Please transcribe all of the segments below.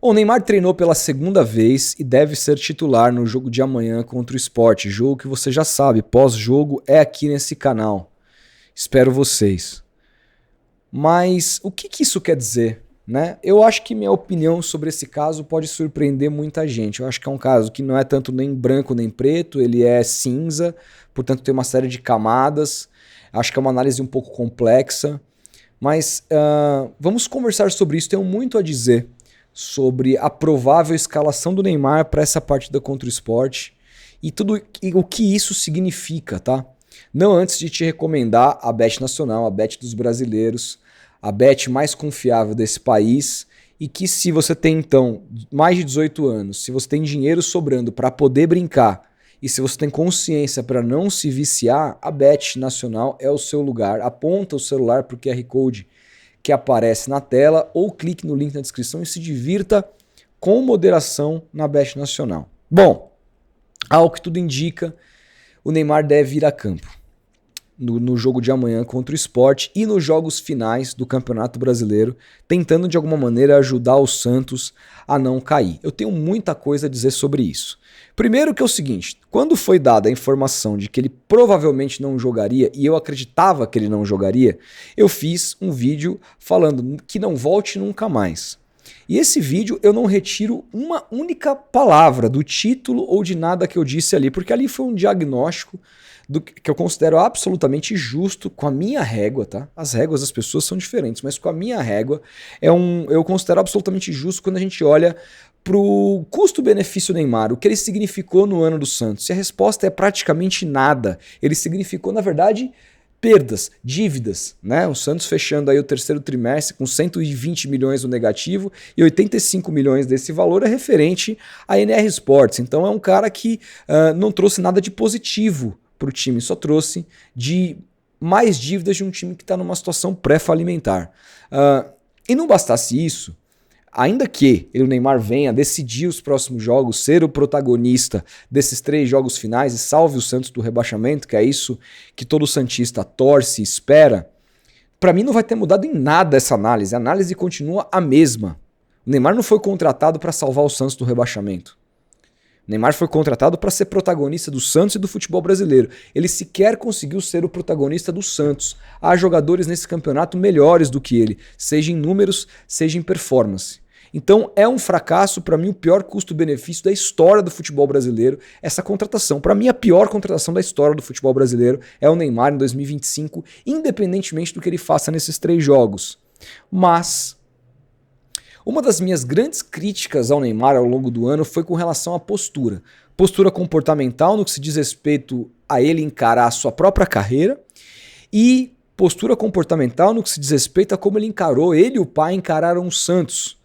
O Neymar treinou pela segunda vez e deve ser titular no jogo de amanhã contra o Sport, jogo que você já sabe, pós-jogo é aqui nesse canal. Espero vocês. Mas o que isso quer dizer, né? Eu acho que minha opinião sobre esse caso pode surpreender muita gente. Eu acho que é um caso que não é tanto nem branco nem preto, ele é cinza, portanto tem uma série de camadas. Acho que é uma análise um pouco complexa, mas vamos conversar sobre isso. Tenho muito a dizer sobre a provável escalação do Neymar para essa partida contra o Sport e tudo o que isso significa, tá? Não antes de te recomendar a Bet Nacional, a Bet dos brasileiros, a bet mais confiável desse país e que se você tem então mais de 18 anos, se você tem dinheiro sobrando para poder brincar e se você tem consciência para não se viciar, a Bet Nacional é o seu lugar. Aponta o celular para o QR Code que aparece na tela ou clique no link na descrição e se divirta com moderação na Bet Nacional. Bom, ao que tudo indica, o Neymar deve ir a campo no jogo de amanhã contra o Sport e nos jogos finais do Campeonato Brasileiro, tentando de alguma maneira ajudar o Santos a não cair. Eu tenho muita coisa a dizer sobre isso. Primeiro que é o seguinte, quando foi dada a informação de que ele provavelmente não jogaria, e eu acreditava que ele não jogaria, eu fiz um vídeo falando que não volte nunca mais. E esse vídeo eu não retiro uma única palavra do título ou de nada que eu disse ali, porque ali foi um diagnóstico que eu considero absolutamente justo com a minha régua, tá? As réguas das pessoas são diferentes, mas com a minha régua eu considero absolutamente justo quando a gente olha pro custo-benefício Neymar, o que ele significou no ano do Santos. E a resposta é praticamente nada. Ele significou, na verdade, perdas, dívidas, né? O Santos fechando aí o terceiro trimestre com 120 milhões no negativo e 85 milhões desse valor é referente à NR Sports. Então é um cara que não trouxe nada de positivo para o time, só trouxe de mais dívidas de um time que está numa situação pré-falimentar. E não bastasse isso, ainda que o Neymar venha decidir os próximos jogos, ser o protagonista desses 3 jogos finais e salve o Santos do rebaixamento, que é isso que todo santista torce e espera, para mim não vai ter mudado em nada essa análise. A análise continua a mesma. O Neymar não foi contratado para salvar o Santos do rebaixamento. O Neymar foi contratado para ser protagonista do Santos e do futebol brasileiro. Ele sequer conseguiu ser o protagonista do Santos. Há jogadores nesse campeonato melhores do que ele, seja em números, seja em performance. Então é um fracasso, para mim o pior custo-benefício da história do futebol brasileiro, essa contratação. Para mim a pior contratação da história do futebol brasileiro é o Neymar em 2025, independentemente do que ele faça nesses 3 jogos. Mas uma das minhas grandes críticas ao Neymar ao longo do ano foi com relação à postura. Postura comportamental no que se diz respeito a ele encarar a sua própria carreira e postura comportamental no que se diz respeito a como ele encarou, ele e o pai encararam o Santos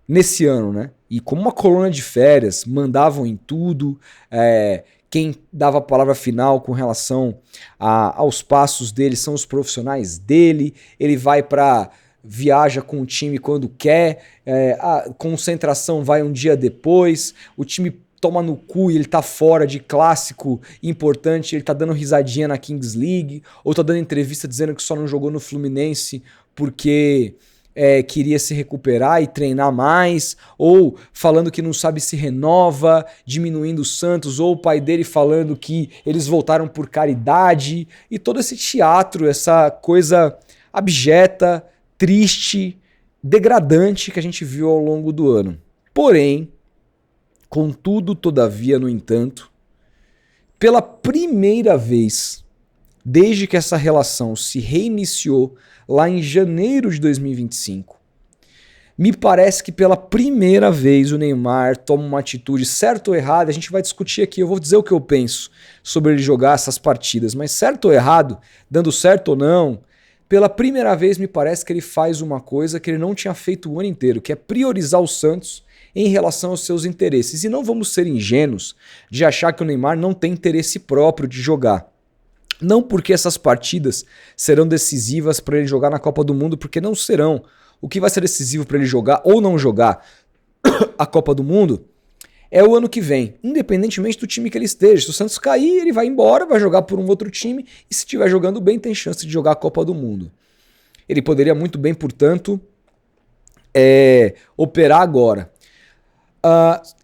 nesse ano, né? E como uma colônia de férias, mandavam em tudo, quem dava a palavra final com relação aos passos dele são os profissionais dele, ele vai para... viaja com o time quando quer, a concentração vai um dia depois, o time toma no cu e ele tá fora de clássico importante, ele tá dando risadinha na Kings League, ou tá dando entrevista dizendo que só não jogou no Fluminense porque queria se recuperar e treinar mais, ou falando que não sabe se renova, diminuindo o Santos, ou o pai dele falando que eles voltaram por caridade, e todo esse teatro, essa coisa abjeta, triste, degradante que a gente viu ao longo do ano. Porém, contudo, todavia, no entanto, pela primeira vez, desde que essa relação se reiniciou lá em janeiro de 2025, me parece que pela primeira vez o Neymar toma uma atitude certa ou errada, a gente vai discutir aqui, eu vou dizer o que eu penso sobre ele jogar essas partidas, mas certo ou errado, dando certo ou não, pela primeira vez me parece que ele faz uma coisa que ele não tinha feito o ano inteiro, que é priorizar o Santos em relação aos seus interesses. E não vamos ser ingênuos de achar que o Neymar não tem interesse próprio de jogar. Não porque essas partidas serão decisivas para ele jogar na Copa do Mundo, porque não serão. O que vai ser decisivo para ele jogar ou não jogar a Copa do Mundo é o ano que vem, independentemente do time que ele esteja. Se o Santos cair, ele vai embora, vai jogar por um outro time e se estiver jogando bem, tem chance de jogar a Copa do Mundo. Ele poderia muito bem, portanto, operar agora.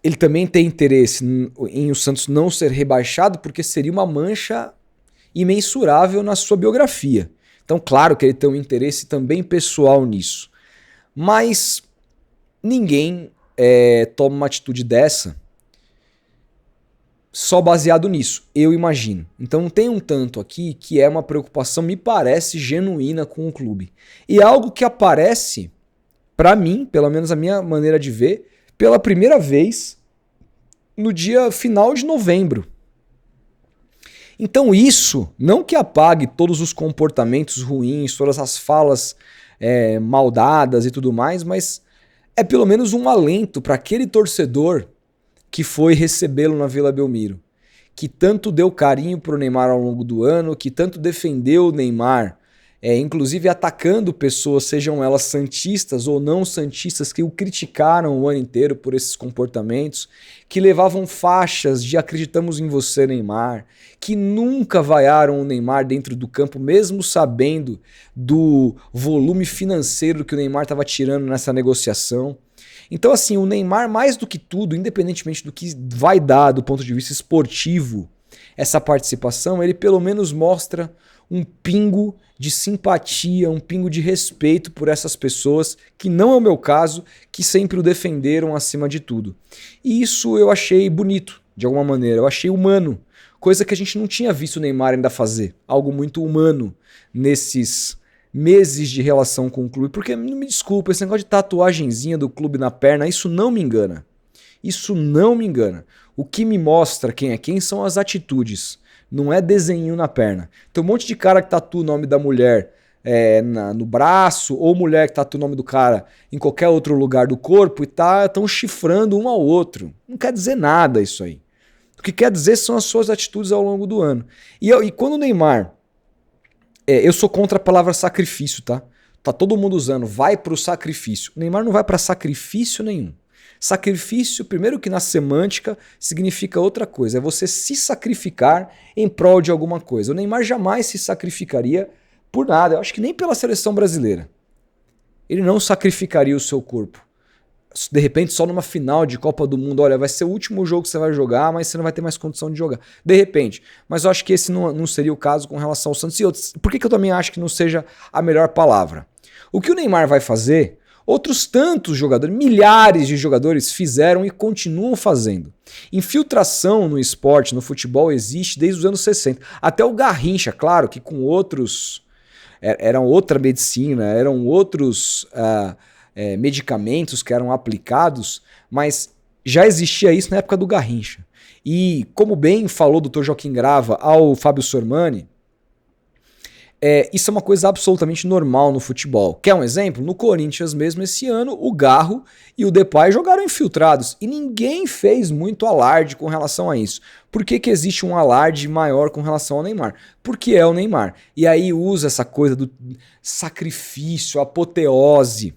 Ele também tem interesse em o Santos não ser rebaixado, porque seria uma mancha imensurável na sua biografia. Então, claro que ele tem um interesse também pessoal nisso. Mas ninguém toma uma atitude dessa só baseado nisso, eu imagino. Então tem um tanto aqui que é uma preocupação, me parece, genuína com o clube. E é algo que aparece, pra mim, pelo menos a minha maneira de ver, pela primeira vez no dia final de novembro. Então isso, não que apague todos os comportamentos ruins, todas as falas maldadas e tudo mais, mas é pelo menos um alento para aquele torcedor que foi recebê-lo na Vila Belmiro, que tanto deu carinho pro Neymar ao longo do ano, que tanto defendeu o Neymar, inclusive atacando pessoas, sejam elas santistas ou não santistas, que o criticaram o ano inteiro por esses comportamentos, que levavam faixas de acreditamos em você, Neymar, que nunca vaiaram o Neymar dentro do campo, mesmo sabendo do volume financeiro que o Neymar estava tirando nessa negociação. Então, assim, o Neymar, mais do que tudo, independentemente do que vai dar do ponto de vista esportivo, essa participação, ele pelo menos mostra um pingo de simpatia, um pingo de respeito por essas pessoas, que não é o meu caso, que sempre o defenderam acima de tudo. E isso eu achei bonito, de alguma maneira, eu achei humano, coisa que a gente não tinha visto o Neymar ainda fazer, algo muito humano nesses meses de relação com o clube, porque, me desculpa, esse negócio de tatuagenzinha do clube na perna, isso não me engana. Isso não me engana. O que me mostra quem é quem são as atitudes, não é desenho na perna. Tem um monte de cara que tatua o nome da mulher no braço, ou mulher que tatua o nome do cara em qualquer outro lugar do corpo e estão chifrando um ao outro. Não quer dizer nada isso aí. O que quer dizer são as suas atitudes ao longo do ano. E quando o Neymar... eu sou contra a palavra sacrifício, tá? Tá todo mundo usando, vai pro sacrifício. O Neymar não vai pra sacrifício nenhum. Sacrifício, primeiro que na semântica, significa outra coisa. É você se sacrificar em prol de alguma coisa. O Neymar jamais se sacrificaria por nada. Eu acho que nem pela seleção brasileira. Ele não sacrificaria o seu corpo. De repente, só numa final de Copa do Mundo, olha, vai ser o último jogo que você vai jogar, mas você não vai ter mais condição de jogar. De repente. Mas eu acho que esse não seria o caso com relação ao Santos e outros. Por que eu também acho que não seja a melhor palavra? O que o Neymar vai fazer, outros tantos jogadores, milhares de jogadores fizeram e continuam fazendo. Infiltração no esporte, no futebol, existe desde os anos 60. Até o Garrincha, claro, que com outros... Eram outra medicina, eram outros... medicamentos que eram aplicados, mas já existia isso na época do Garrincha. E como bem falou o Dr. Joaquim Grava ao Fábio Sormani, isso é uma coisa absolutamente normal no futebol. Quer um exemplo? No Corinthians mesmo esse ano, o Garro e o Depay jogaram infiltrados e ninguém fez muito alarde com relação a isso. Por que existe um alarde maior com relação ao Neymar? Porque é o Neymar. E aí usa essa coisa do sacrifício, apoteose.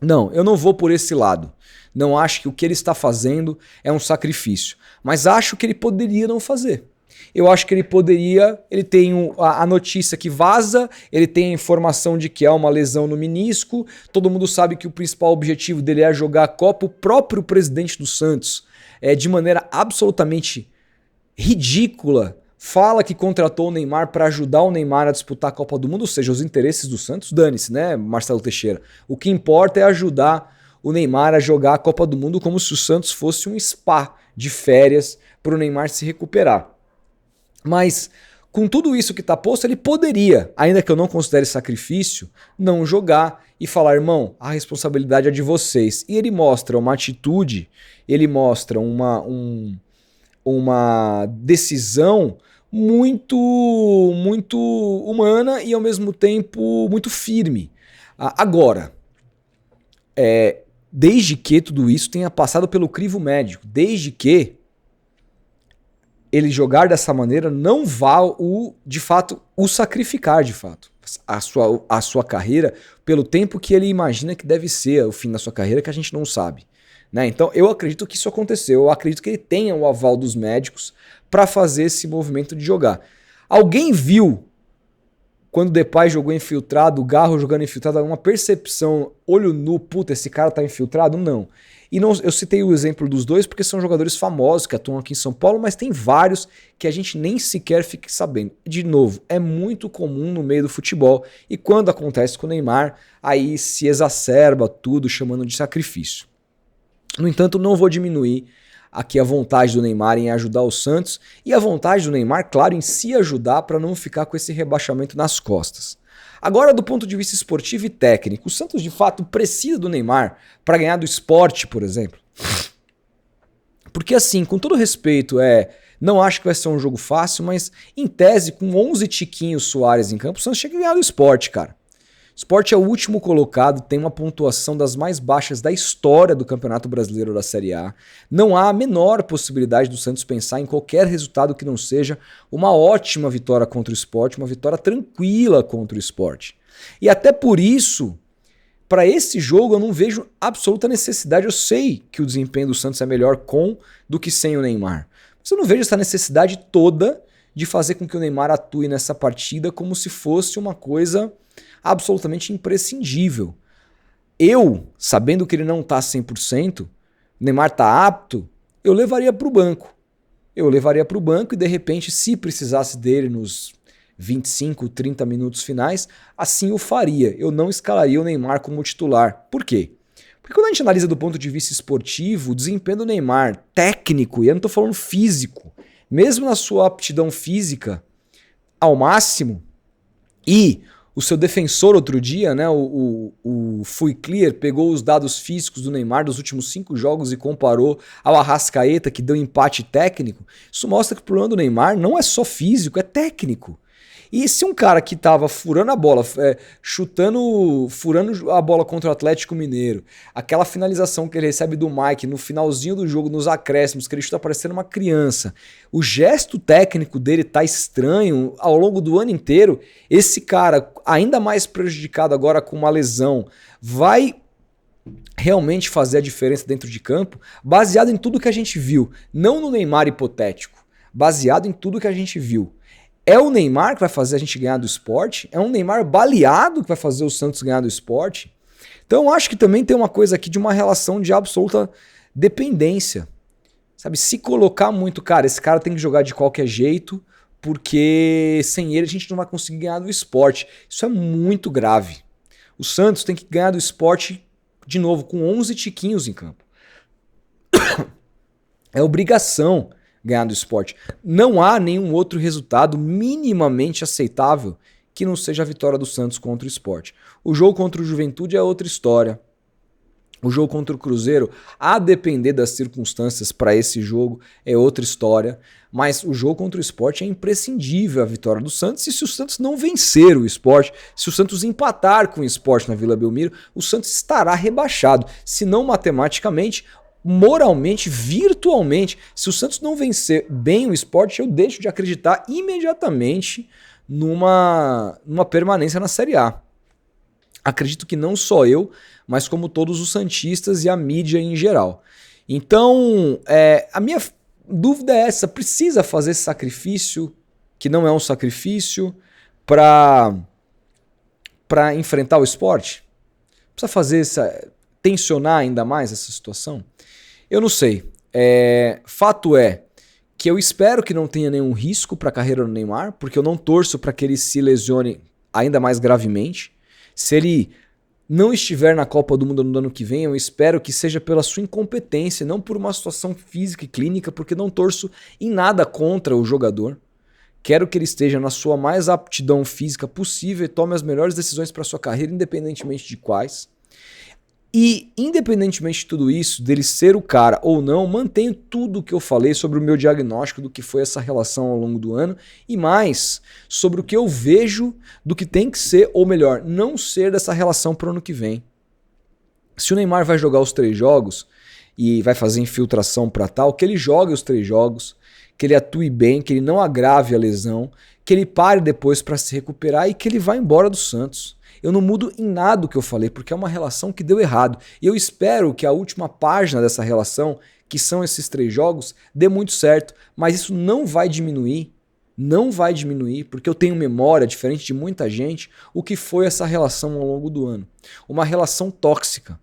Não, eu não vou por esse lado. Não acho que o que ele está fazendo é um sacrifício. Mas acho que ele poderia não fazer. Eu acho que ele poderia... Ele tem a notícia que vaza, ele tem a informação de que há uma lesão no menisco, todo mundo sabe que o principal objetivo dele é jogar a Copa. O próprio presidente do Santos, de maneira absolutamente ridícula, fala que contratou o Neymar para ajudar o Neymar a disputar a Copa do Mundo, ou seja, os interesses do Santos, dane-se, né, Marcelo Teixeira? O que importa é ajudar o Neymar a jogar a Copa do Mundo como se o Santos fosse um spa de férias para o Neymar se recuperar. Mas com tudo isso que está posto, ele poderia, ainda que eu não considere sacrifício, não jogar e falar, irmão, a responsabilidade é de vocês. E ele mostra uma atitude, ele mostra uma decisão muito humana e ao mesmo tempo muito firme. Agora, desde que tudo isso tenha passado pelo crivo médico, desde que ele jogar dessa maneira não vá de fato o sacrificar de fato a sua carreira pelo tempo que ele imagina que deve ser o fim da sua carreira, que a gente não sabe. Né? Então eu acredito que isso aconteceu, eu acredito que ele tenha o aval dos médicos para fazer esse movimento de jogar. Alguém viu quando o Depay jogou infiltrado, o Garro jogando infiltrado, alguma percepção, olho nu, puta, esse cara tá infiltrado? Não. E não, eu citei o exemplo dos dois porque são jogadores famosos que atuam aqui em São Paulo, mas tem vários que a gente nem sequer fica sabendo. De novo, é muito comum no meio do futebol e quando acontece com o Neymar, aí se exacerba tudo chamando de sacrifício. No entanto, não vou diminuir aqui a vontade do Neymar em ajudar o Santos e a vontade do Neymar, claro, em se ajudar para não ficar com esse rebaixamento nas costas. Agora, do ponto de vista esportivo e técnico, o Santos de fato precisa do Neymar para ganhar do Sport, por exemplo. Porque assim, com todo respeito, não acho que vai ser um jogo fácil, mas em tese, com 11 tiquinhos Soares em campo, o Santos chega a ganhar do Sport, cara. O Sport é o último colocado, tem uma pontuação das mais baixas da história do Campeonato Brasileiro da Série A. Não há a menor possibilidade do Santos pensar em qualquer resultado que não seja uma ótima vitória contra o Sport, uma vitória tranquila contra o Sport. E até por isso, para esse jogo eu não vejo absoluta necessidade. Eu sei que o desempenho do Santos é melhor com do que sem o Neymar. Mas eu não vejo essa necessidade toda de fazer com que o Neymar atue nessa partida como se fosse uma coisa absolutamente imprescindível. Eu, sabendo que ele não está 100%, o Neymar está apto, eu levaria para o banco. Eu levaria para o banco e de repente, se precisasse dele nos 25, 30 minutos finais, assim eu faria. Eu não escalaria o Neymar como titular. Por quê? Porque quando a gente analisa do ponto de vista esportivo, o desempenho do Neymar, técnico, e eu não estou falando físico, mesmo na sua aptidão física ao máximo, e o seu defensor outro dia, né, o Fui Clear, pegou os dados físicos do Neymar dos últimos 5 jogos e comparou ao Arrascaeta, que deu empate técnico. Isso mostra que o problema do Neymar não é só físico, é técnico. E se um cara que tava furando a bola, furando a bola contra o Atlético Mineiro, aquela finalização que ele recebe do Mike no finalzinho do jogo, nos acréscimos, que ele está parecendo uma criança, o gesto técnico dele tá estranho ao longo do ano inteiro, esse cara, ainda mais prejudicado agora com uma lesão, vai realmente fazer a diferença dentro de campo, baseado em tudo que a gente viu, não no Neymar hipotético, baseado em tudo que a gente viu. É o Neymar que vai fazer a gente ganhar do Sport? É um Neymar baleado que vai fazer o Santos ganhar do Sport? Então eu acho que também tem uma coisa aqui de uma relação de absoluta dependência. Sabe, se colocar muito, cara, esse cara tem que jogar de qualquer jeito, porque sem ele a gente não vai conseguir ganhar do Sport. Isso é muito grave. O Santos tem que ganhar do Sport, de novo, com 11 tiquinhos em campo. É obrigação ganhar do Sport. Não há nenhum outro resultado minimamente aceitável que não seja a vitória do Santos contra o Sport. O jogo contra o Juventude é outra história. O jogo contra o Cruzeiro, a depender das circunstâncias para esse jogo, é outra história. Mas o jogo contra o Sport é imprescindível a vitória do Santos. E se o Santos não vencer o Sport, se o Santos empatar com o Sport na Vila Belmiro, o Santos estará rebaixado. Se não matematicamente, moralmente, virtualmente. Se o Santos não vencer bem o Sport, eu deixo de acreditar imediatamente numa permanência na Série A. Acredito que não só eu, mas como todos os santistas e a mídia em geral. Então, a minha dúvida é essa: precisa fazer esse sacrifício, que não é um sacrifício, para enfrentar o Sport? Precisa fazer tensionar ainda mais essa situação? Eu não sei. Fato é que eu espero que não tenha nenhum risco para a carreira do Neymar, porque eu não torço para que ele se lesione ainda mais gravemente. Se ele não estiver na Copa do Mundo no ano que vem, eu espero que seja pela sua incompetência, não por uma situação física e clínica, porque não torço em nada contra o jogador. Quero que ele esteja na sua mais aptidão física possível e tome as melhores decisões para sua carreira, independentemente de quais. E, independentemente de tudo isso, dele ser o cara ou não, mantenho tudo o que eu falei sobre o meu diagnóstico do que foi essa relação ao longo do ano e mais sobre o que eu vejo do que tem que ser, ou melhor, não ser dessa relação para o ano que vem. Se o Neymar vai jogar os 3 jogos e vai fazer infiltração para tal, que ele jogue os 3 jogos, que ele atue bem, que ele não agrave a lesão, que ele pare depois para se recuperar e que ele vá embora do Santos. Eu não mudo em nada o que eu falei, porque é uma relação que deu errado. E eu espero que a última página dessa relação, que são esses 3 jogos, dê muito certo. Mas isso não vai diminuir não vai diminuir, porque eu tenho memória, diferente de muita gente, o que foi essa relação ao longo do ano. Uma relação tóxica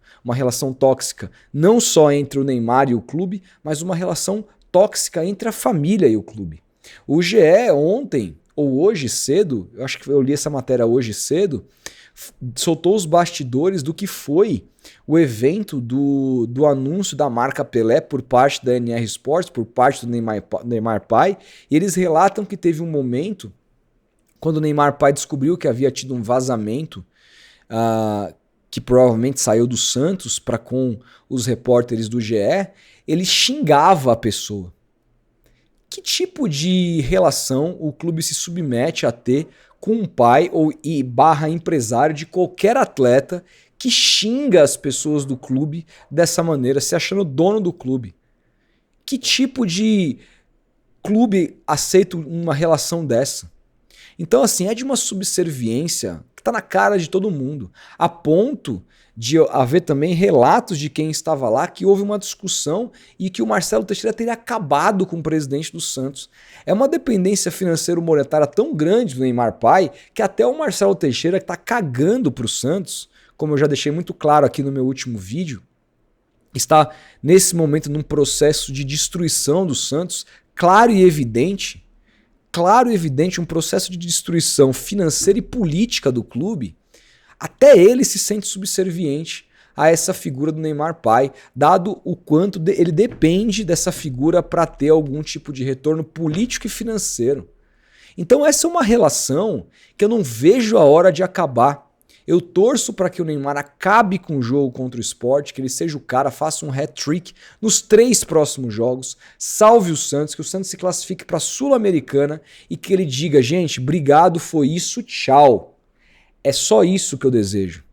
não só entre o Neymar e o clube, mas uma relação tóxica entre a família e o clube. O GE ontem, ou hoje cedo, eu acho que eu li essa matéria hoje cedo, soltou os bastidores do que foi o evento do anúncio da marca Pelé por parte da NR Sports, por parte do Neymar pai, e eles relatam que teve um momento, quando o Neymar pai descobriu que havia tido um vazamento, que provavelmente saiu do Santos para com os repórteres do GE, ele xingava a pessoa. Que tipo de relação o clube se submete a ter com um pai ou barra empresário de qualquer atleta que xinga as pessoas do clube dessa maneira, se achando dono do clube? Que tipo de clube aceita uma relação dessa? Então, assim, é de uma subserviência que tá na cara de todo mundo, a ponto de haver também relatos de quem estava lá que houve uma discussão e que o Marcelo Teixeira teria acabado com o presidente do Santos. É uma dependência financeiro-monetária tão grande do Neymar pai que até o Marcelo Teixeira, que tá cagando pro Santos, como eu já deixei muito claro aqui no meu último vídeo, está nesse momento num processo de destruição do Santos, claro e evidente, um processo de destruição financeira e política do clube. Até ele se sente subserviente a essa figura do Neymar pai, dado o quanto ele depende dessa figura para ter algum tipo de retorno político e financeiro. Então essa é uma relação que eu não vejo a hora de acabar. Eu torço para que o Neymar acabe com o jogo contra o Sport, que ele seja o cara, faça um hat-trick nos 3 próximos jogos, salve o Santos, que o Santos se classifique para a Sul-Americana e que ele diga, gente, obrigado, foi isso, tchau. É só isso que eu desejo.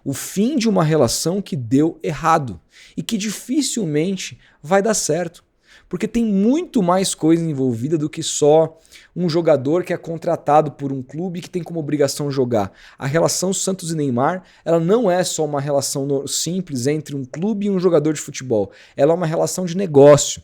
O fim de uma relação que deu errado e que dificilmente vai dar certo. Porque tem muito mais coisa envolvida do que só um jogador que é contratado por um clube que tem como obrigação jogar. A relação Santos e Neymar, ela não é só uma relação simples entre um clube e um jogador de futebol. Ela é uma relação de negócio,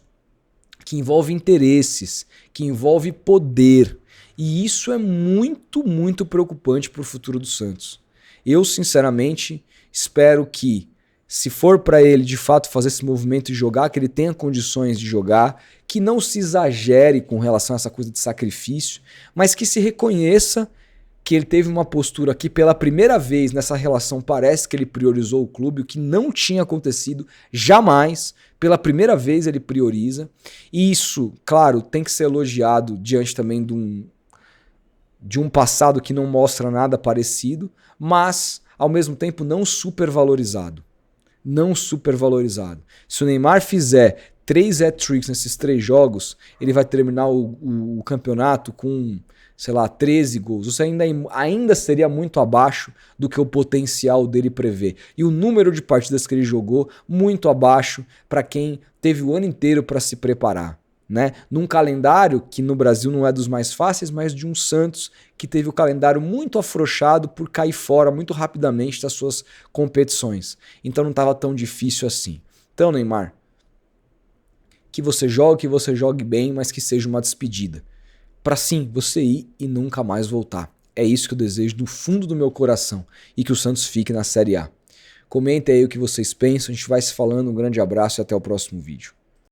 que envolve interesses, que envolve poder. E isso é muito, muito preocupante para o futuro do Santos. Eu, sinceramente, espero que, se for para ele de fato fazer esse movimento e jogar, que ele tenha condições de jogar, que não se exagere com relação a essa coisa de sacrifício, mas que se reconheça que ele teve uma postura que pela primeira vez nessa relação parece que ele priorizou o clube, o que não tinha acontecido jamais. Pela primeira vez ele prioriza. E isso, claro, tem que ser elogiado diante também de um passado que não mostra nada parecido, mas ao mesmo tempo não supervalorizado. Não supervalorizado. Se o Neymar fizer 3 hat-tricks nesses 3 jogos, ele vai terminar o campeonato com, sei lá, 13 gols. Isso ainda seria muito abaixo do que o potencial dele prevê. E o número de partidas que ele jogou, muito abaixo para quem teve o ano inteiro para se preparar. Né? Num calendário que no Brasil não é dos mais fáceis, mas de um Santos que teve o calendário muito afrouxado por cair fora muito rapidamente das suas competições. Então não estava tão difícil assim. Então, Neymar, que você jogue bem, mas que seja uma despedida. Para sim, você ir e nunca mais voltar. É isso que eu desejo do fundo do meu coração e que o Santos fique na Série A. Comentem aí o que vocês pensam, a gente vai se falando, um grande abraço e até o próximo vídeo.